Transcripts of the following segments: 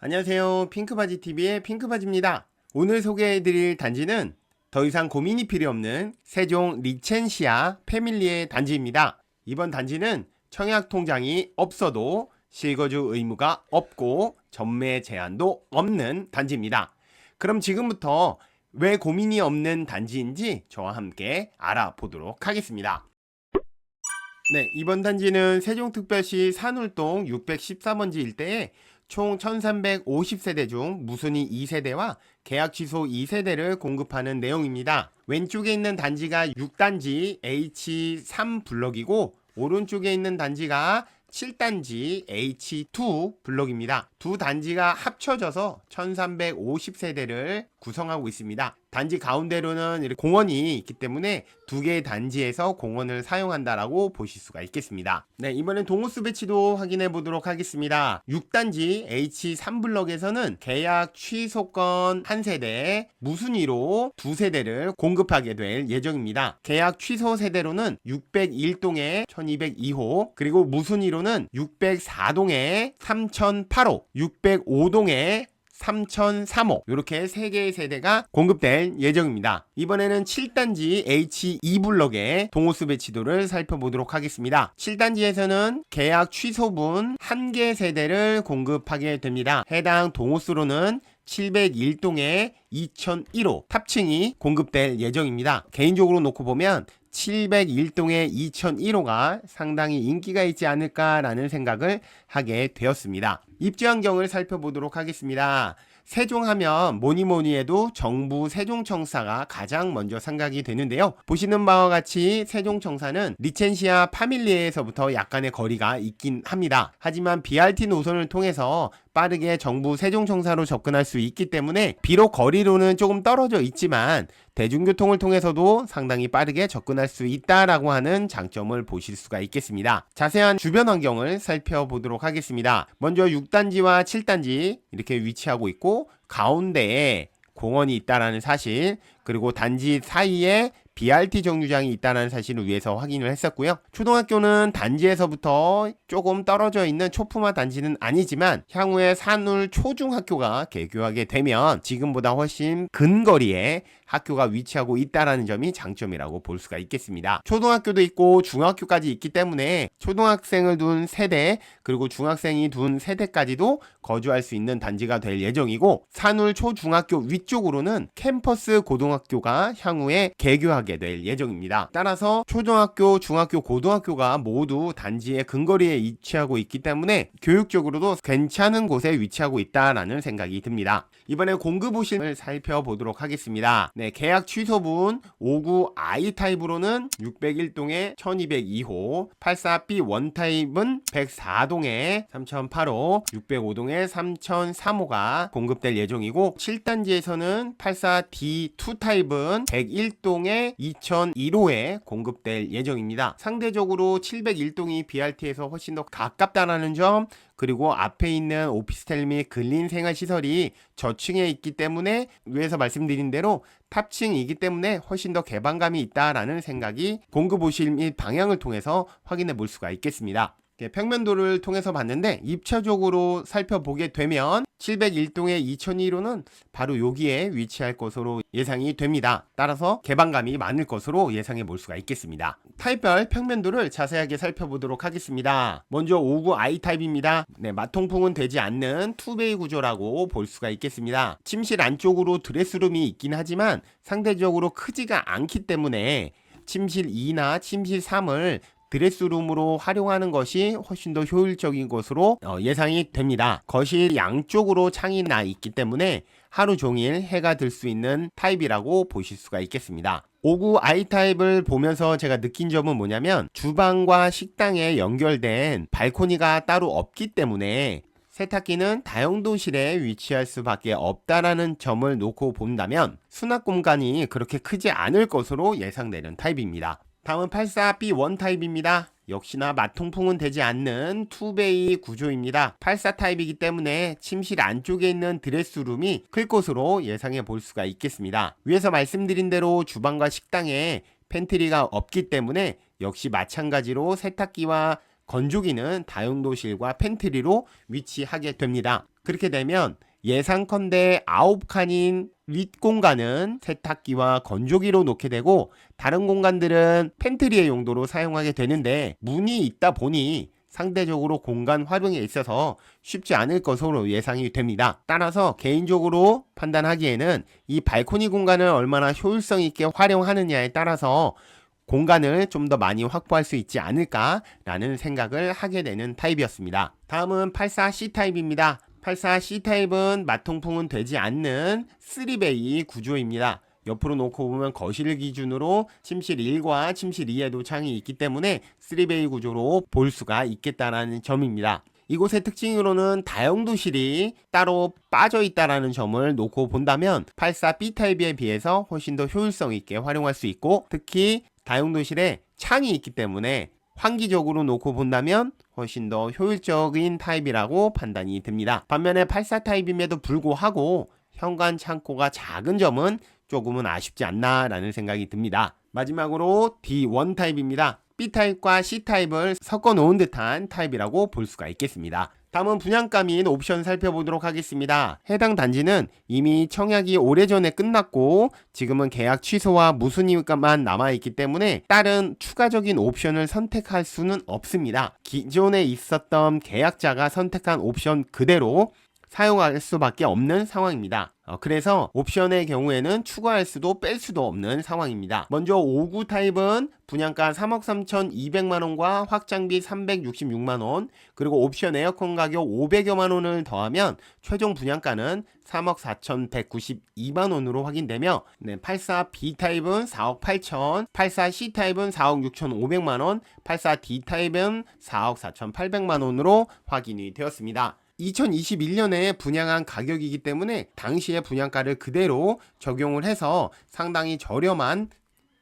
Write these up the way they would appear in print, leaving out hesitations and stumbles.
안녕하세요. 핑크바지TV의 핑크바지입니다. 오늘 소개해드릴 단지는 더 이상 고민이 필요 없는 세종 리첸시아 패밀리의 단지입니다. 이번 단지는 청약 통장이 없어도 실거주 의무가 없고 전매 제한도 없는 단지입니다. 그럼 지금부터 왜 고민이 없는 단지인지 저와 함께 알아보도록 하겠습니다. 네, 이번 단지는 세종특별시 산울동 613번지 일대에 총 1350세대 중 무순위 2세대와 계약 취소 2세대를 공급하는 내용입니다. 왼쪽에 있는 단지가 6단지 H3 블럭이고 오른쪽에 있는 단지가 7단지 H2 블럭입니다. 두 단지가 합쳐져서 1350세대를 구성하고 있습니다. 단지 가운데로는 이렇게 공원이 있기 때문에 두 개의 단지에서 공원을 사용한다라고 보실 수가 있겠습니다. 네, 이번엔 동호수 배치도 확인해 보도록 하겠습니다. 6단지 H3블럭에서는 계약 취소권 1세대, 무순위로 2세대를 공급하게 될 예정입니다. 계약 취소 세대로는 601동에 1202호, 그리고 무순위로는 604동에 3008호, 605동에 3003호 이렇게 3개의 세대가 공급될 예정입니다. 이번에는 7단지 H2블럭의 동호수 배치도를 살펴보도록 하겠습니다. 7단지에서는 계약 취소분 1개 세대를 공급하게 됩니다. 해당 동호수로는 701동에 2001호 탑층이 공급될 예정입니다. 개인적으로 놓고 보면 701동의 2001호가 상당히 인기가 있지 않을까라는 생각을 하게 되었습니다. 입지 환경을 살펴보도록 하겠습니다. 세종하면 뭐니뭐니 해도 정부 세종청사가 가장 먼저 생각이 되는데요. 보시는 바와 같이 세종청사는 리첸시아 파밀리에서부터 약간의 거리가 있긴 합니다. 하지만 BRT 노선을 통해서 빠르게 정부 세종청사로 접근할 수 있기 때문에 비록 거리로는 조금 떨어져 있지만 대중교통을 통해서도 상당히 빠르게 접근할 수 있다라고 하는 장점을 보실 수가 있겠습니다. 자세한 주변 환경을 살펴보도록 하겠습니다. 먼저 6단지와 7단지 이렇게 위치하고 있고 가운데에 공원이 있다라는 사실, 그리고 단지 사이에 BRT 정류장이 있다는 사실을 위해서 확인을 했었고요. 초등학교는 단지에서부터 조금 떨어져 있는 초품화 단지는 아니지만 향후에 산울 초중학교가 개교하게 되면 지금보다 훨씬 근거리에 학교가 위치하고 있다는 점이 장점이라고 볼 수가 있겠습니다. 초등학교도 있고 중학교까지 있기 때문에 초등학생을 둔 세대 그리고 중학생이 둔 세대까지도 거주할 수 있는 단지가 될 예정이고, 산울 초중학교 위쪽으로는 캠퍼스 고등학교가 향후에 개교하게 될 예정입니다. 따라서 초등학교, 중학교, 고등학교가 모두 단지의 근거리에 위치하고 있기 때문에 교육적으로도 괜찮은 곳에 위치하고 있다라는 생각이 듭니다. 이번에 공급 호실을 살펴보도록 하겠습니다. 네, 계약 취소분 59 I타입으로는 601동에 1202호, 84B 원타입은 104동에 3008호, 605동에 3003호가 공급될 예정이고, 7단지에서는 84D2 타입은 101동에 2001호에 공급될 예정입니다. 상대적으로 701동이 BRT에서 훨씬 더 가깝다는 점, 그리고 앞에 있는 오피스텔 및 근린 생활시설이 저층에 있기 때문에 위에서 말씀드린 대로 탑층이기 때문에 훨씬 더 개방감이 있다라는 생각이 공급 호실 및 방향을 통해서 확인해 볼 수가 있겠습니다. 평면도를 통해서 봤는데 입체적으로 살펴보게 되면 701동의 2001호는 바로 여기에 위치할 것으로 예상이 됩니다. 따라서 개방감이 많을 것으로 예상해 볼 수가 있겠습니다. 타입별 평면도를 자세하게 살펴보도록 하겠습니다. 먼저 59I 타입입니다. 네, 마통풍은 되지 않는 투베이 구조라고 볼 수가 있겠습니다. 침실 안쪽으로 드레스룸이 있긴 하지만 상대적으로 크지가 않기 때문에 침실 2나 침실 3을 드레스룸으로 활용하는 것이 훨씬 더 효율적인 것으로 예상이 됩니다. 거실 양쪽으로 창이 나 있기 때문에 하루 종일 해가 들 수 있는 타입이라고 보실 수가 있겠습니다. 59I 타입을 보면서 제가 느낀 점은 뭐냐면 주방과 식당에 연결된 발코니가 따로 없기 때문에 세탁기는 다용도실에 위치할 수밖에 없다라는 점을 놓고 본다면 수납 공간이 그렇게 크지 않을 것으로 예상되는 타입입니다. 다음은 84B1 타입입니다. 역시나 마통풍은 되지 않는 투베이 구조입니다. 84 타입이기 때문에 침실 안쪽에 있는 드레스룸이 클 것으로 예상해 볼 수가 있겠습니다. 위에서 말씀드린 대로 주방과 식당에 팬트리가 없기 때문에 역시 마찬가지로 세탁기와 건조기는 다용도실과 팬트리로 위치하게 됩니다. 그렇게 되면 예상컨대 9칸인 윗공간은 세탁기와 건조기로 놓게 되고 다른 공간들은 팬트리의 용도로 사용하게 되는데 문이 있다 보니 상대적으로 공간 활용에 있어서 쉽지 않을 것으로 예상이 됩니다. 따라서 개인적으로 판단하기에는 이 발코니 공간을 얼마나 효율성 있게 활용하느냐에 따라서 공간을 좀 더 많이 확보할 수 있지 않을까라는 생각을 하게 되는 타입이었습니다. 다음은 84C 타입입니다. 84C 타입은 마통풍은 되지 않는 3베이 구조입니다. 옆으로 놓고 보면 거실 기준으로 침실 1과 침실 2에도 창이 있기 때문에 3베이 구조로 볼 수가 있겠다는 점입니다. 이곳의 특징으로는 다용도실이 따로 빠져 있다는 점을 놓고 본다면 84B 타입에 비해서 훨씬 더 효율성 있게 활용할 수 있고, 특히 다용도실에 창이 있기 때문에 환기적으로 놓고 본다면 훨씬 더 효율적인 타입이라고 판단이 됩니다. 반면에 84 타입임에도 불구하고 현관 창고가 작은 점은 조금은 아쉽지 않나 라는 생각이 듭니다. 마지막으로 D1 타입입니다. B타입과 C타입을 섞어 놓은 듯한 타입이라고 볼 수가 있겠습니다. 다음은 분양가 및 옵션 살펴보도록 하겠습니다. 해당 단지는 이미 청약이 오래전에 끝났고 지금은 계약 취소와 무순위만 남아있기 때문에 다른 추가적인 옵션을 선택할 수는 없습니다. 기존에 있었던 계약자가 선택한 옵션 그대로 사용할 수밖에 없는 상황입니다. 그래서 옵션의 경우에는 추가할 수도 뺄 수도 없는 상황입니다. 먼저 59 타입은 분양가 3억 3,200만원과 확장비 366만원, 그리고 옵션 에어컨 가격 500여만원을 더하면 최종 분양가는 3억 4,192만원으로 확인되며, 84B 타입은 4억 8천, 84C 타입은 4억 6,500만원, 84D 타입은 4억 4,800만원으로 확인이 되었습니다. 2021년에 분양한 가격이기 때문에 당시의 분양가를 그대로 적용을 해서 상당히 저렴한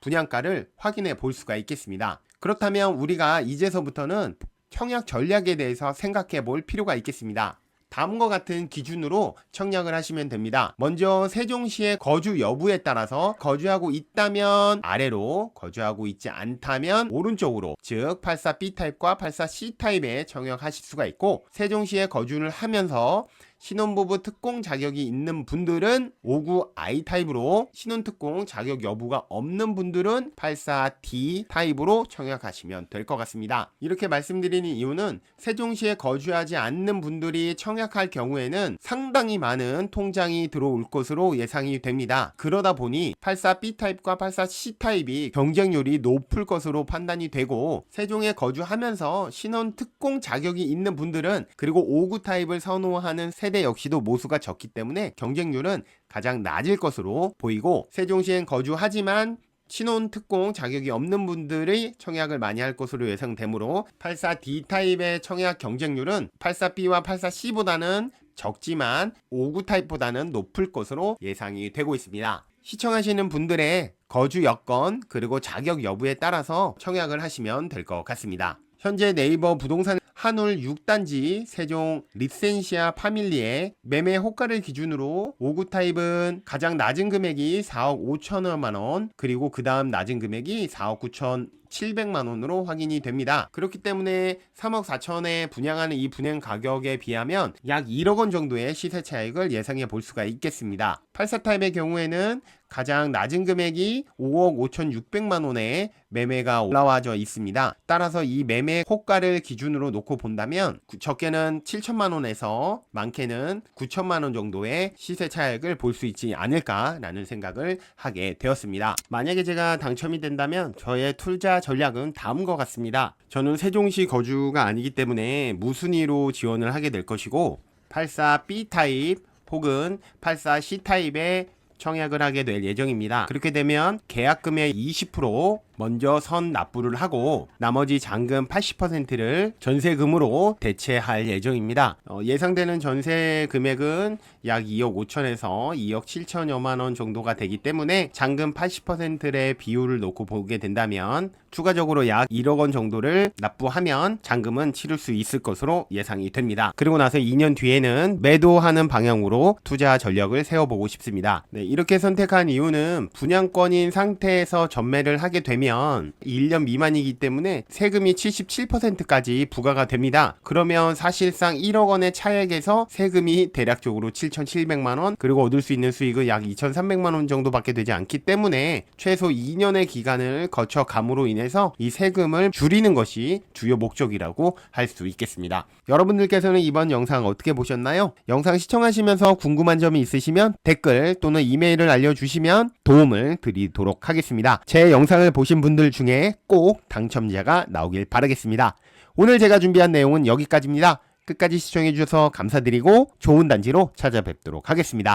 분양가를 확인해 볼 수가 있겠습니다. 그렇다면 우리가 이제서부터는 청약 전략에 대해서 생각해 볼 필요가 있겠습니다. 다음과 같은 기준으로 청약을 하시면 됩니다. 먼저 세종시의 거주 여부에 따라서 거주하고 있다면 아래로, 거주하고 있지 않다면 오른쪽으로, 즉 84B 타입과 84C 타입에 청약하실 수가 있고, 세종시에 거주를 하면서 신혼부부 특공 자격이 있는 분들은 59I 타입으로, 신혼특공 자격 여부가 없는 분들은 84D 타입으로 청약하시면 될 것 같습니다. 이렇게 말씀드리는 이유는 세종시에 거주하지 않는 분들이 청약할 경우에는 상당히 많은 통장이 들어올 것으로 예상이 됩니다. 그러다 보니 84B 타입과 84C 타입이 경쟁률이 높을 것으로 판단이 되고, 세종에 거주하면서 신혼특공 자격이 있는 분들은, 그리고 59 타입을 선호하는 세대 역시도 모수가 적기 때문에 경쟁률은 가장 낮을 것으로 보이고, 세종시엔 거주하지만 신혼특공 자격이 없는 분들의 청약을 많이 할 것으로 예상되므로 84D 타입의 청약 경쟁률은 84B와 84C보다는 적지만 59 타입보다는 높을 것으로 예상이 되고 있습니다. 시청하시는 분들의 거주 여건 그리고 자격 여부에 따라서 청약을 하시면 될 것 같습니다. 현재 네이버 부동산 한울 6단지 세종 리센시아 파밀리의 매매 호가를 기준으로 59 타입은 가장 낮은 금액이 4억 5천여만원, 그리고 그 다음 낮은 금액이 4억 9,700만원으로 확인이 됩니다. 그렇기 때문에 3억 4천에 분양하는 이 분양 가격에 비하면 약 1억 원 정도의 시세 차익을 예상해 볼 수가 있겠습니다. 84 타입의 경우에는 가장 낮은 금액이 5억 5,600만원에 매매가 올라와져 있습니다. 따라서 이 매매 호가를 기준으로 놓고 본다면 적게는 7천만원에서 많게는 9천만원 정도의 시세 차익을 볼 수 있지 않을까라는 생각을 하게 되었습니다. 만약에 제가 당첨이 된다면 저의 투자 전략은 다음과 같습니다. 저는 세종시 거주가 아니기 때문에 무순위로 지원을 하게 될 것이고, 84B 타입 혹은 84C 타입의 청약을 하게 될 예정입니다. 그렇게 되면 계약금의 20% 먼저 선 납부를 하고 나머지 잔금 80%를 전세금으로 대체할 예정입니다. 예상되는 전세 금액은 약 2억 5천에서 2억 7천여만 원 정도가 되기 때문에 잔금 80%의 비율을 놓고 보게 된다면 추가적으로 약 1억 원 정도를 납부하면 잔금은 치를 수 있을 것으로 예상이 됩니다. 그리고 나서 2년 뒤에는 매도하는 방향으로 투자 전략을 세워보고 싶습니다. 이렇게 선택한 이유는 분양권인 상태에서 전매를 하게 되면 되면 1년 미만이기 때문에 세금이 77%까지 부과가 됩니다. 그러면 사실상 1억 원의 차액에서 세금이 대략적으로 7,700만 원, 그리고 얻을 수 있는 수익은 약 2,300만 원 정도밖에 되지 않기 때문에 최소 2년의 기간을 거쳐 감으로 인해서 이 세금을 줄이는 것이 주요 목적이라고 할 수 있겠습니다. 여러분들께서는 이번 영상 어떻게 보셨나요? 영상 시청하시면서 궁금한 점이 있으시면 댓글 또는 이메일을 알려주시면 도움을 드리도록 하겠습니다. 제 영상을 보신 분들 중에 꼭 당첨자가 나오길 바라겠습니다. 오늘 제가 준비한 내용은 여기까지입니다. 끝까지 시청해주셔서 감사드리고 좋은 단지로 찾아뵙도록 하겠습니다.